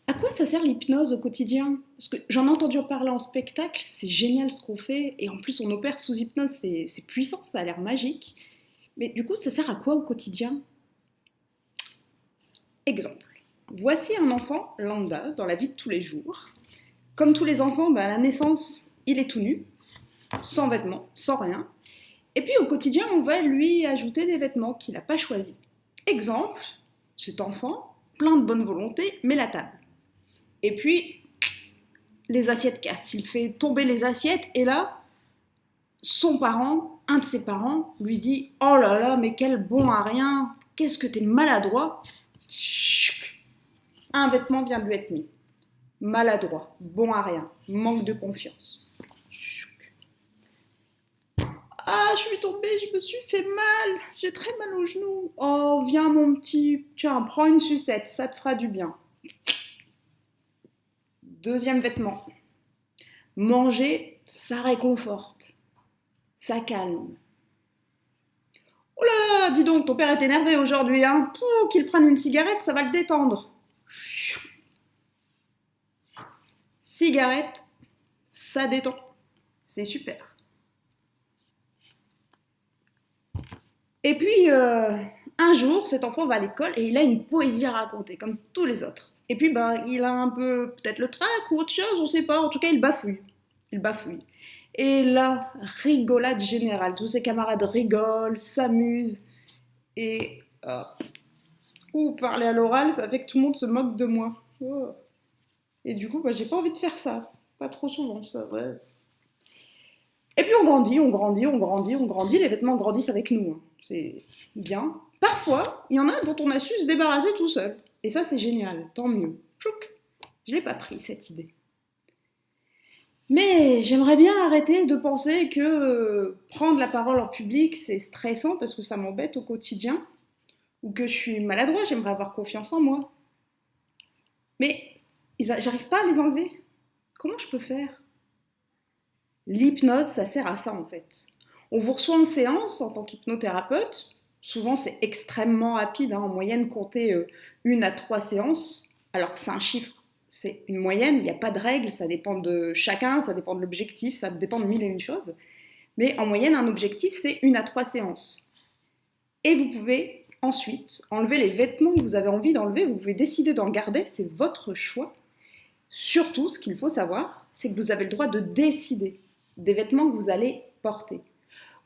À quoi ça sert l'hypnose au quotidien? Parce que j'en ai entendu parler en spectacle, c'est génial ce qu'on fait, et en plus on opère sous hypnose, c'est puissant, ça a l'air magique. Mais du coup, ça sert à quoi au quotidien? Exemple. Voici un enfant lambda dans la vie de tous les jours. Comme tous les enfants, à la naissance, il est tout nu, sans vêtements, sans rien. Et puis au quotidien, on va lui ajouter des vêtements qu'il n'a pas choisis. Exemple, cet enfant, plein de bonne volonté, met la table. Et puis, les assiettes cassent. Il fait tomber les assiettes et là, son parent, un de ses parents, lui dit « Oh là là, mais quel bon à rien, qu'est-ce que t'es maladroit !» Un vêtement vient de lui être mis. Maladroit, bon à rien, manque de confiance. Ah, je suis tombée, je me suis fait mal, j'ai très mal au genou. Oh, viens mon petit, tiens, prends une sucette, ça te fera du bien. Deuxième vêtement. Manger, ça réconforte, ça calme. Oh là, dis donc, ton père est énervé aujourd'hui, hein. Qu'il prenne une cigarette, ça va le détendre. Cigarette, ça détend, c'est super. Et puis, un jour, cet enfant va à l'école et il a une poésie à raconter, comme tous les autres. Et puis, il a un peu, peut-être le trac ou autre chose, on sait pas. En tout cas, il bafouille. Il bafouille. Et là, rigolade générale. Tous ses camarades rigolent, s'amusent. Et, parler à l'oral, ça fait que tout le monde se moque de moi. Oh. Et du coup, j'ai pas envie de faire ça. Pas trop souvent, ça, vrai. Et puis on grandit, on grandit, on grandit, on grandit, les vêtements grandissent avec nous, hein. C'est bien. Parfois, il y en a dont on a su se débarrasser tout seul. Et ça, c'est génial, tant mieux. Tchouk. Je l'ai pas pris, cette idée. Mais j'aimerais bien arrêter de penser que prendre la parole en public, c'est stressant parce que ça m'embête au quotidien, ou que je suis maladroit, j'aimerais avoir confiance en moi. Mais j'arrive pas à les enlever. Comment je peux faire? L'hypnose, ça sert à ça en fait. On vous reçoit en séance en tant qu'hypnothérapeute. Souvent, c'est extrêmement rapide, hein. En moyenne, comptez 1 à 3 séances. Alors que c'est un chiffre, c'est une moyenne, il n'y a pas de règle, ça dépend de chacun, ça dépend de l'objectif, ça dépend de mille et une choses. Mais en moyenne, un objectif, c'est 1 à 3 séances. Et vous pouvez ensuite enlever les vêtements que vous avez envie d'enlever, vous pouvez décider d'en garder, c'est votre choix. Surtout, ce qu'il faut savoir, c'est que vous avez le droit de décider des vêtements que vous allez porter.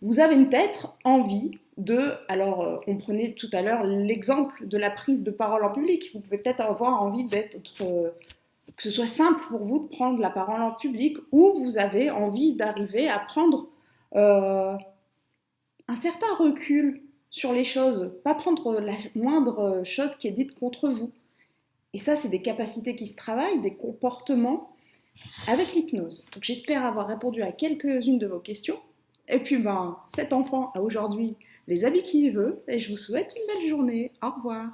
Vous avez peut-être envie de, alors on prenait tout à l'heure l'exemple de la prise de parole en public, vous pouvez peut-être avoir envie que ce soit simple pour vous de prendre la parole en public, ou vous avez envie d'arriver à prendre un certain recul sur les choses, pas prendre la moindre chose qui est dite contre vous. Et ça, c'est des capacités qui se travaillent, des comportements avec l'hypnose. Donc j'espère avoir répondu à quelques-unes de vos questions. Et puis cet enfant a aujourd'hui les habits qu'il veut et je vous souhaite une belle journée. Au revoir.